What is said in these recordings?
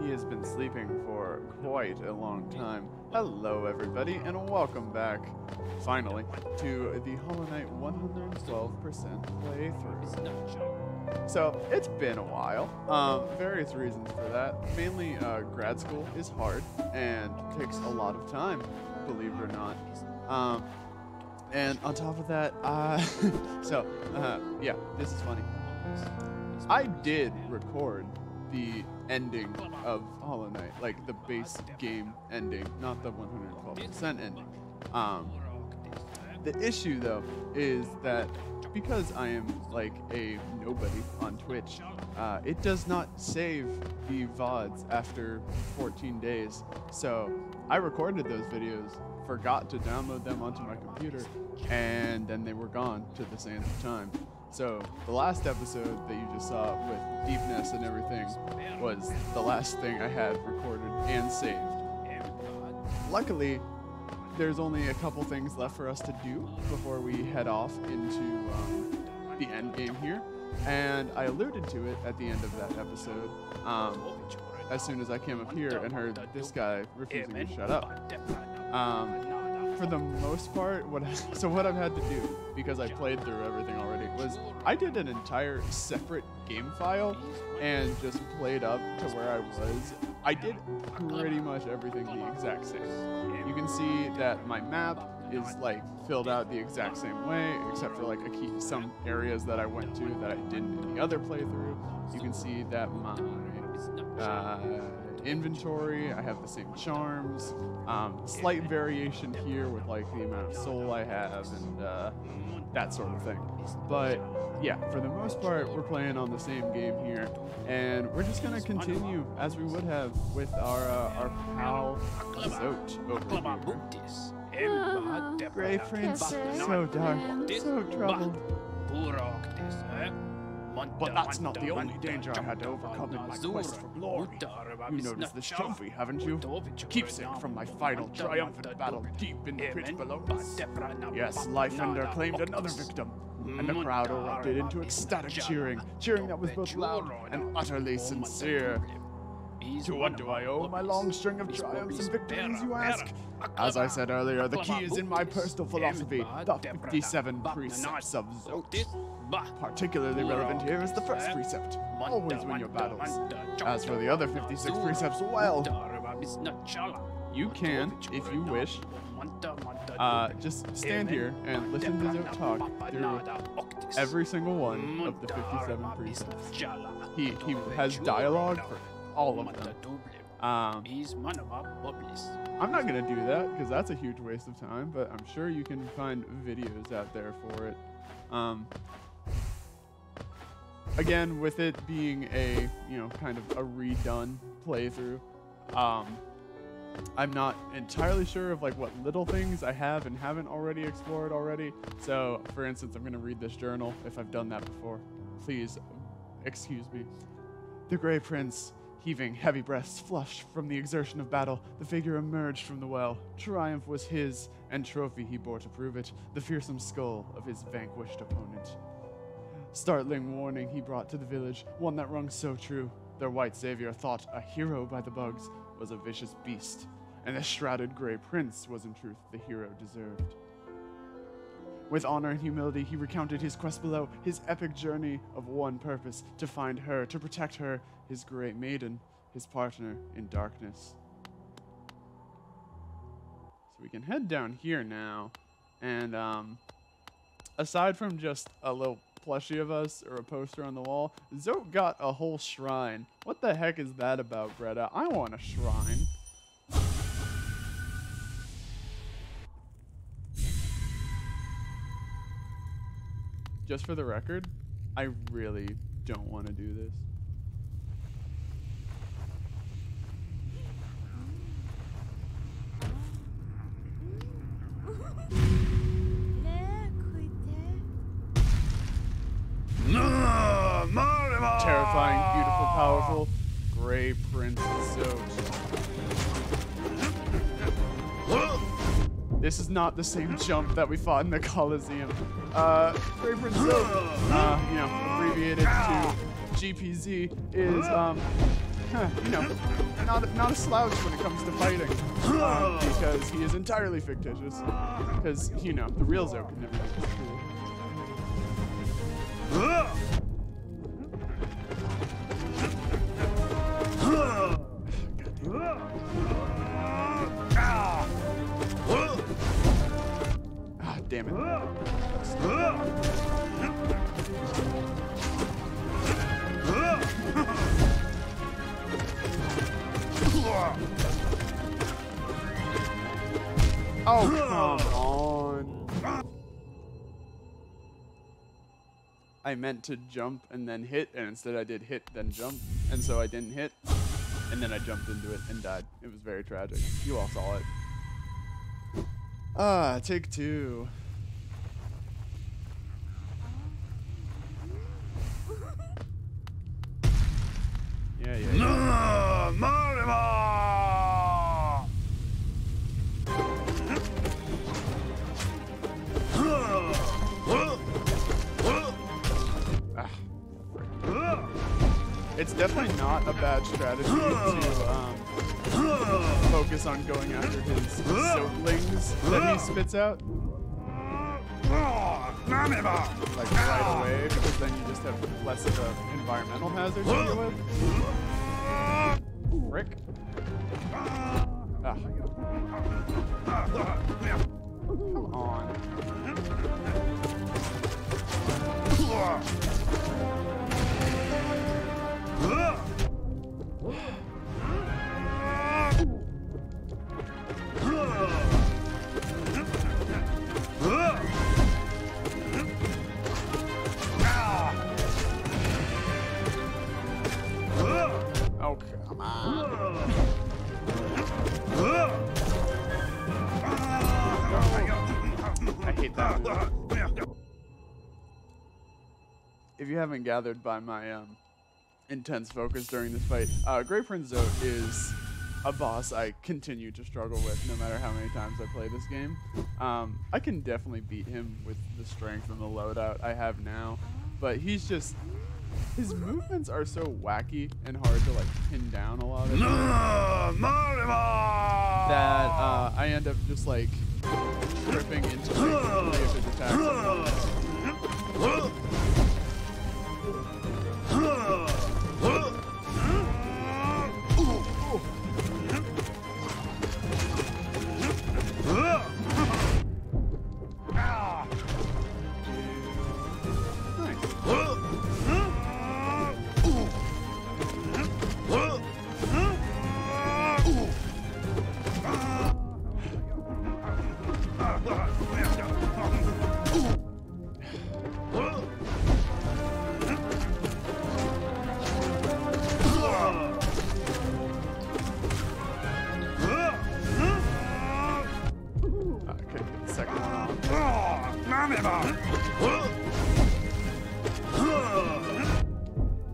He has been sleeping for quite a long time. Hello, everybody, and welcome back, finally, to the Hollow Knight 112% playthrough. So, it's been a while. Various reasons for that. Mainly, grad school is hard and takes a lot of time, believe it or not. And on top of that, yeah, this is funny. I did record the ending of Hollow Knight, like the base game ending, not the 112% ending. The issue, though, is that because I am like a nobody on Twitch, it does not save the VODs after 14 days. So I recorded those videos, forgot to download them onto my computer, and then they were gone to the same time. So the last episode that you just saw with deepness and everything was the last thing I had recorded and saved. Luckily, there's only a couple things left for us to do before we head off into the end game here, and I alluded to it at the end of that episode as soon as I came up here and heard this guy refusing to shut up. For the most part, what I've had to do, because I played through everything already, was I did an entire separate game file and just played up to where I was. I did pretty much everything the exact same. You can see that my map is like filled out the exact same way, except for like some areas that I went to that I didn't in the other playthrough. You can see that my inventory, I have the same charms, slight variation here with like the amount of soul I have and that sort of thing. But yeah, for the most part, we're playing on the same game here, and we're just gonna continue as we would have with our pal Zote over here. Grey Prince, so dark, so troubled. But that's not the only danger I had to overcome in my quest for glory. You noticed this trophy, haven't you? Keepsake from my final triumphant battle deep in the pit below us. Yes, Lifender claimed another victim, and the crowd erupted into ecstatic cheering that was both loud and utterly sincere. To what do I owe my long string of triumphs and victories, you ask? As I said earlier, the key is in my personal philosophy, the 57 precepts of Zote. Particularly relevant here is the first precept, always win your battles. As for the other 56 precepts, well, you can, if you wish, just stand here and listen to Zote talk through every single one of the 57 precepts. He has dialogue for all of them. I'm not going to do that because that's a huge waste of time, but I'm sure you can find videos out there for it. Again, with it being a, kind of a redone playthrough, I'm not entirely sure of like what little things I have and haven't already explored already. So, for instance, I'm going to read this journal if I've done that before. Please excuse me. The Grey Prince, heaving heavy breaths flushed from the exertion of battle, the figure emerged from the well. Triumph was his, and trophy he bore to prove it, the fearsome skull of his vanquished opponent. Startling warning he brought to the village, one that rung so true. Their white savior thought a hero by the bugs was a vicious beast, and the shrouded Grey Prince was in truth the hero deserved. With honor and humility, he recounted his quest below, his epic journey of one purpose, to find her, to protect her, his great maiden, his partner in darkness. So we can head down here now, and aside from just a little plushie of us or a poster on the wall, Zote got a whole shrine. What the heck is that about, Greta? I want a shrine. Just for the record, I really don't want to do this. Terrifying, beautiful, powerful, Grey Prince Zote. This is not the same jump that we fought in the Coliseum. Grey Prince Zote, abbreviated to GPZ, is, not a slouch when it comes to fighting, because he is entirely fictitious. Because, you know, the real Zote could never be this cool. Ah, damn it. Oh, come on. I meant to jump and then hit, and instead I did hit, then jump. And so I didn't hit, and then I jumped into it and died. It was very tragic. You all saw it. Take two. Yeah. It's definitely not a bad strategy to focus on going after his soaklings that he spits out. Like right away, because then you just have less of an environmental hazard to deal with. Frick. Ah. Come on. Oh, come on. I hate that move. If you haven't gathered by my intense focus during this fight, Great Prince Zote is a boss I continue to struggle with no matter how many times I play this game. I can definitely beat him with the strength and the loadout I have now, but he's just... his movements are so wacky and hard to like pin down a lot of the time that I end up just like tripping into like 3 of his attacks at once.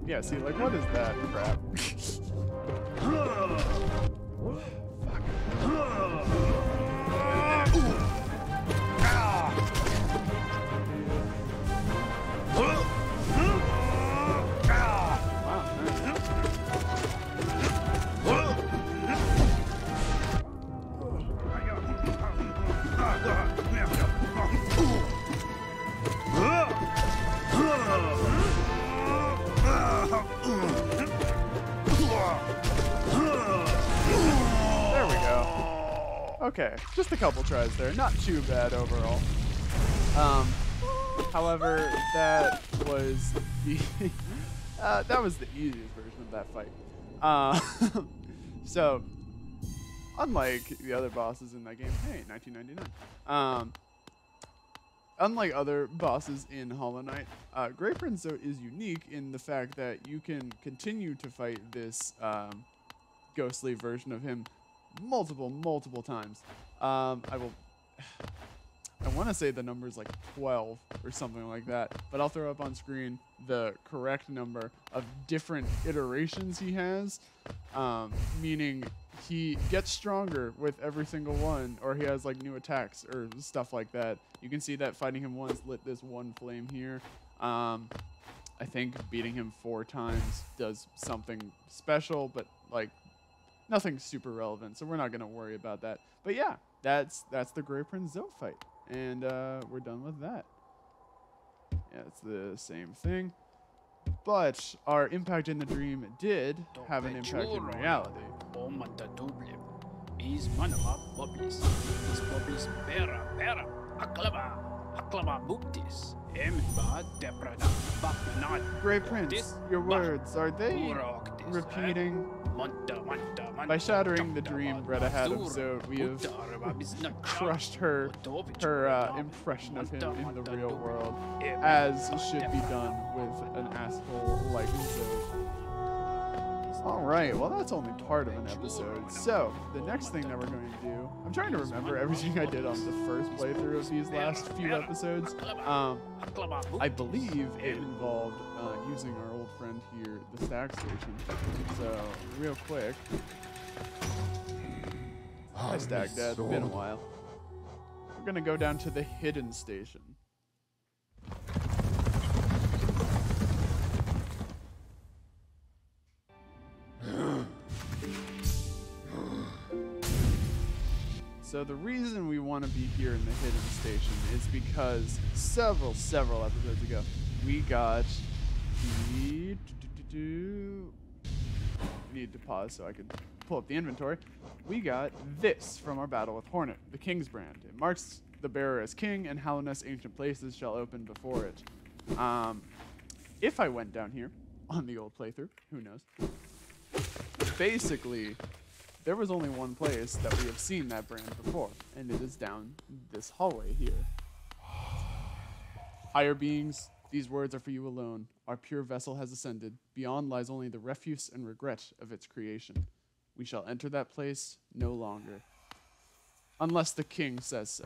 Yeah, see, like, what is that crap? Okay, just a couple tries there. Not too bad overall. However, that was the easiest version of that fight. So, unlike the other bosses in that game, hey, 1999. Unlike other bosses in Hollow Knight, Great Prince Zote is unique in the fact that you can continue to fight this ghostly version of him multiple times. I want to say the number is like 12 or something like that, but I'll throw up on screen the correct number of different iterations he has, meaning he gets stronger with every single one, or he has like new attacks or stuff like that. You can see that fighting him once lit this one flame here. I think beating him 4 times does something special, but like Nothing super relevant, so we're not gonna worry about that. But yeah, that's the Grey Prince Zote fight, and we're done with that. Yeah, it's the same thing. But our impact in the dream did have an impact in reality. Grey Prince, your words, are they repeating? By shattering the dream bred ahead of Zote, we have crushed her impression of him in the real world, as should be done with an asshole like Zote. Alright, well that's only part of an episode. So, the next thing that we're going to do, I'm trying to remember everything I did on the first playthrough of these last few episodes. I believe it involved using our old friend here, the stack station. So, real quick. Hi Stack Dad, been a while. We're going to go down to the hidden station. So the reason we want to be here in the hidden station is because several episodes ago, we got the... I need to pause so I can pull up the inventory. We got this from our battle with Hornet, the King's Brand. It marks the bearer as king, and Hallowness ancient places shall open before it. If I went down here on the old playthrough, who knows? Basically, there was only one place that we have seen that brand before, and it is down this hallway here. Higher beings, these words are for you alone. Our pure vessel has ascended. Beyond lies only the refuse and regret of its creation. We shall enter that place no longer, unless the king says so.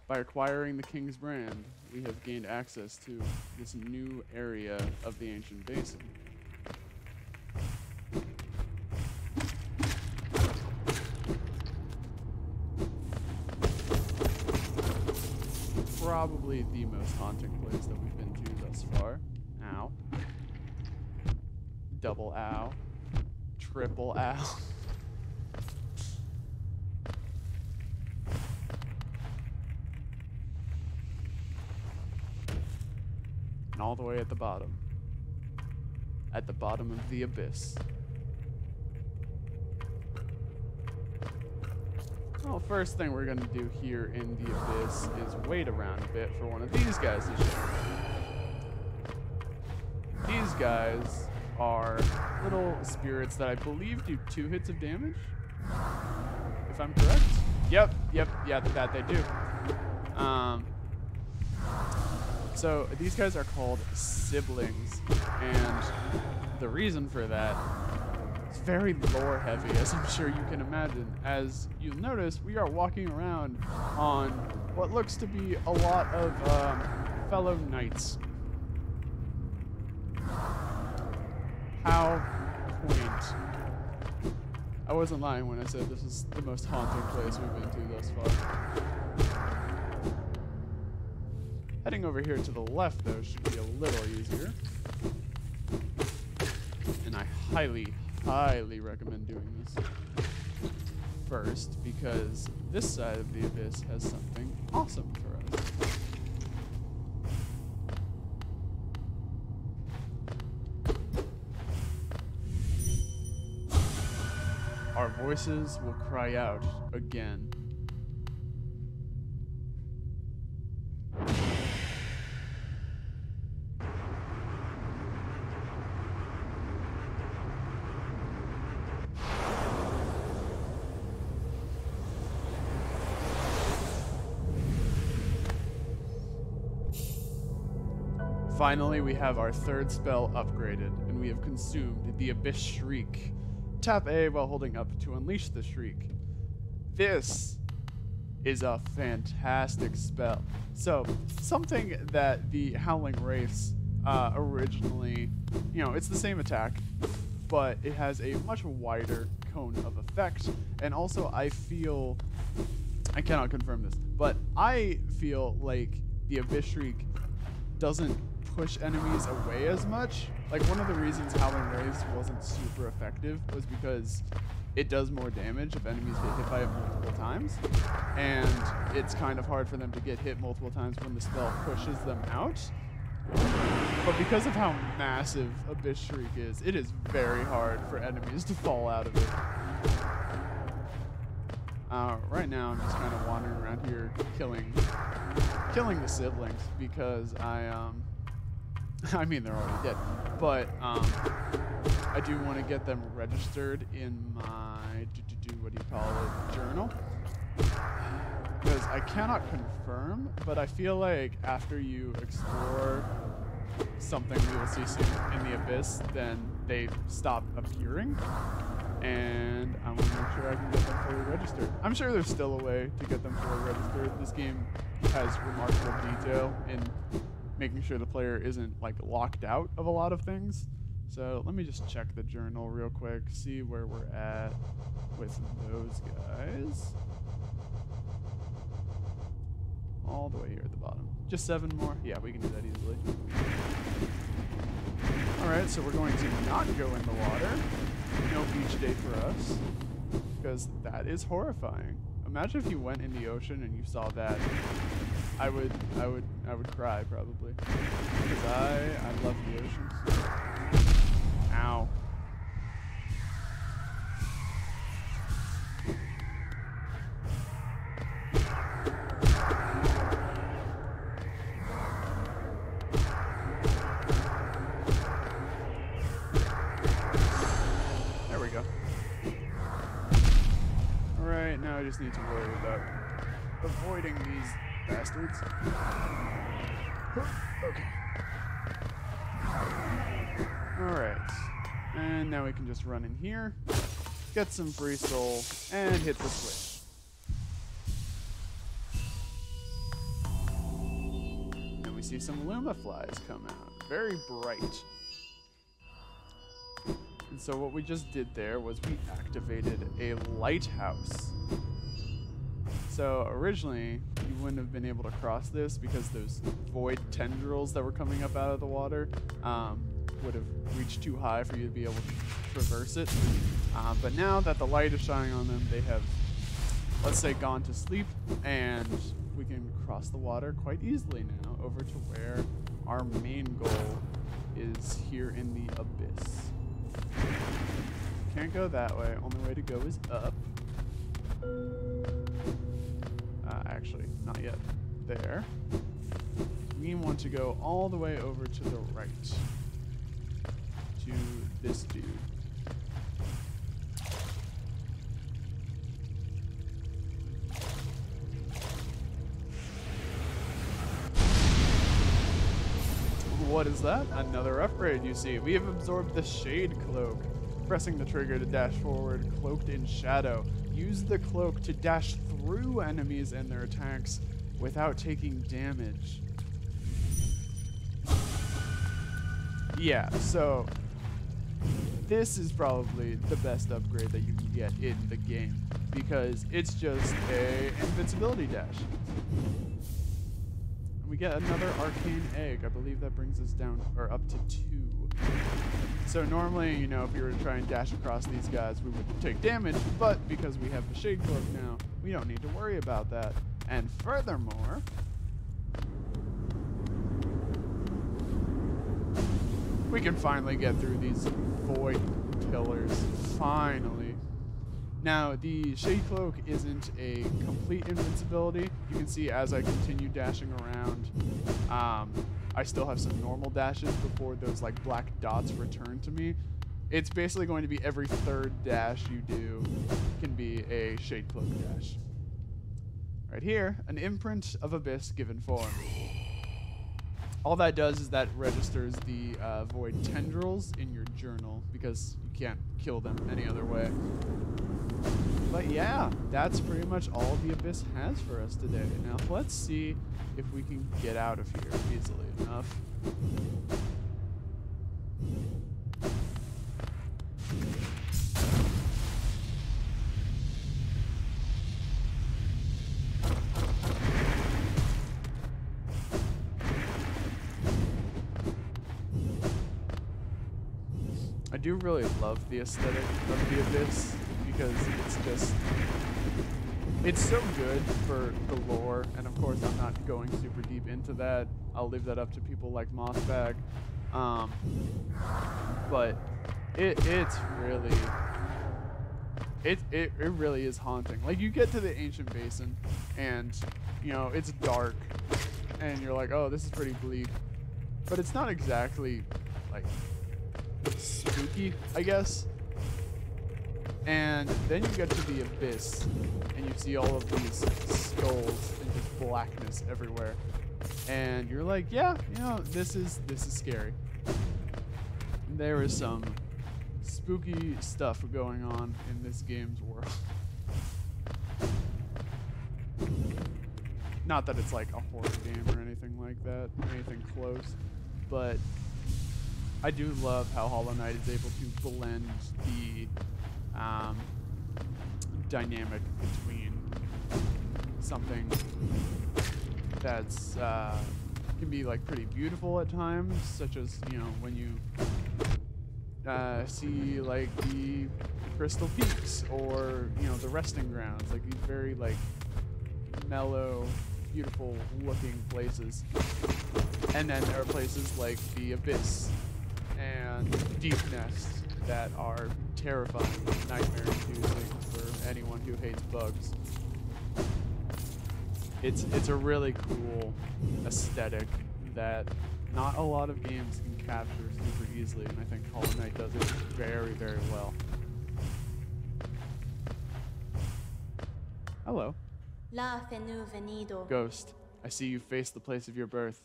By acquiring the King's Brand, we have gained access to this new area of the ancient basin. Probably the most haunting place that we've been to thus far. Ow. Double ow. Triple ow. And all the way at the bottom of the abyss. Well, first thing we're gonna do here in the abyss is wait around a bit for one of these guys to show up. These guys are little spirits that I believe do 2 hits of damage, if I'm correct. Yep, that they do. So these guys are called siblings, and the reason for that is very lore heavy, as I'm sure you can imagine. As you'll notice, we are walking around on what looks to be a lot of fellow knights. How quaint. I wasn't lying when I said this is the most haunting place we've been to thus far. Heading over here to the left, though, should be a little easier. And I highly recommend doing this first, because this side of the abyss has something awesome for us. Our voices will cry out again. Finally, we have our 3rd spell upgraded, and we have consumed the Abyss Shriek. Tap A while holding up to unleash the Shriek. This is a fantastic spell. So, something that the Howling Wraiths originally, it's the same attack, but it has a much wider cone of effect, and also I cannot confirm this, but I feel like the Abyss Shriek doesn't push enemies away as much. Like, one of the reasons Howling Rays wasn't super effective was because it does more damage if enemies get hit by it multiple times, and it's kind of hard for them to get hit multiple times when the spell pushes them out. But because of how massive Abyss Shriek is, it is very hard for enemies to fall out of it. Right now, I'm just kind of wandering around here killing the siblings because I mean, they're already dead, but I do want to get them registered in my what do you call it, journal, because I cannot confirm, but I feel like after you explore something we will see soon in the Abyss, then they stop appearing, and I want to make sure I can get them fully registered. I'm sure there's still a way to get them fully registered. This game has remarkable detail in making sure the player isn't like locked out of a lot of things. So let me just check the journal real quick, see where we're at with those guys. All the way here at the bottom. Just 7 more? Yeah, we can do that easily. Alright, so we're going to not go in the water. No beach day for us, because that is horrifying. Imagine if you went in the ocean and you saw that. I would cry probably, because I love the oceans. Ow. There we go. All right, now I just need to worry about avoiding these bastards. Okay. Alright. And now we can just run in here, get some free soul, and hit the switch. And we see some Luma flies come out. Very bright. And so what we just did there was we activated a lighthouse. So originally, you wouldn't have been able to cross this because those void tendrils that were coming up out of the water would have reached too high for you to be able to traverse it. But now that the light is shining on them, they have, let's say, gone to sleep, and we can cross the water quite easily now over to where our main goal is here in the Abyss. Can't go that way. Only way to go is up. Actually, not yet. There. We want to go all the way over to the right. To this dude. What is that? Another upgrade, you see. We have absorbed the Shade Cloak. Pressing the trigger to dash forward, cloaked in shadow. Use the cloak to dash through enemies and their attacks without taking damage. Yeah, so this is probably the best upgrade that you can get in the game, because it's just a invincibility dash. And we get another arcane egg. I believe that brings us down, or up to 2. So normally, you know, if we were to try and dash across these guys, we would take damage, but because we have the Shade Cloak now, we don't need to worry about that. And furthermore, we can finally get through these void pillars. Finally. Now, the Shade Cloak isn't a complete invincibility. You can see as I continue dashing around, I still have some normal dashes before those like black dots return to me. It's basically going to be every 3rd dash you do can be a Shade Cloak dash. Right here, an imprint of Abyss given form. All that does is that registers the void tendrils in your journal, because you can't kill them any other way. But yeah, that's pretty much all the Abyss has for us today. Now let's see if we can get out of here easily enough. I do really love the aesthetic of the Abyss because it's so good for the lore, and of course I'm not going super deep into that. I'll leave that up to people like Mossbag. But it's really it really is haunting. Like, you get to the ancient basin and it's dark and you're like, oh, this is pretty bleak, but it's not exactly like spooky, I guess. And then you get to the Abyss and you see all of these skulls and just blackness everywhere, and you're like, yeah, this is scary. There is some spooky stuff going on in this game's world. Not that it's like a horror game or anything like that, anything close, but I do love how Hollow Knight is able to blend the dynamic between something that's can be like pretty beautiful at times, such as when you see like the Crystal Peaks or the resting grounds, like these very like mellow, beautiful looking places. And then there are places like the Abyss and Deep Nest that are terrifying, nightmare-inducing for anyone who hates bugs. It's a really cool aesthetic that not a lot of games can capture super easily, and I think Hollow Knight does it very, very well. Hello. Ghost, I see you face the place of your birth.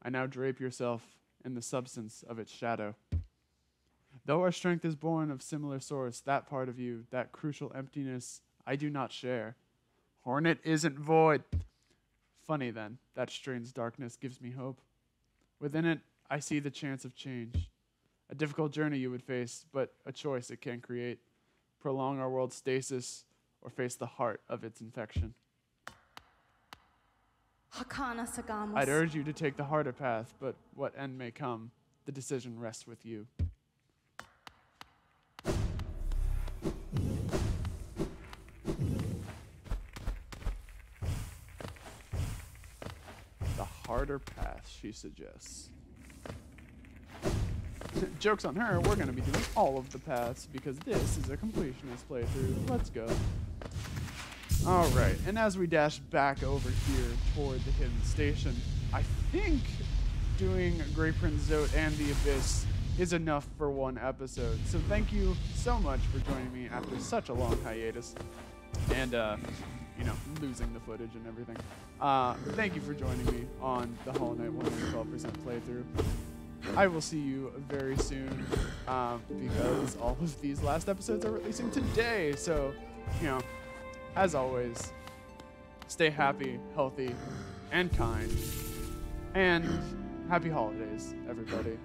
I now drape yourself in the substance of its shadow. Though our strength is born of similar source, that part of you, that crucial emptiness, I do not share. Hornet isn't void. Funny then, that strange darkness gives me hope. Within it, I see the chance of change. A difficult journey you would face, but a choice it can create. Prolong our world's stasis, or face the heart of its infection. I'd urge you to take the harder path, but what end may come, the decision rests with you. The harder path, she suggests. Joke's on her, we're going to be doing all of the paths because this is a completionist playthrough. Let's go. Alright, and as we dash back over here toward the hidden station, I think doing Great Prince Zote and the Abyss is enough for one episode. So thank you so much for joining me after such a long hiatus and, losing the footage and everything. Thank you for joining me on the Hollow Knight 112% playthrough. I will see you very soon because all of these last episodes are releasing today. So, as always, stay happy, healthy, and kind. And happy holidays, everybody.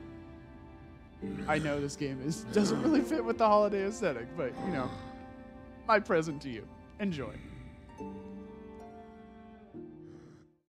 I know this game doesn't really fit with the holiday aesthetic, but, my present to you. Enjoy.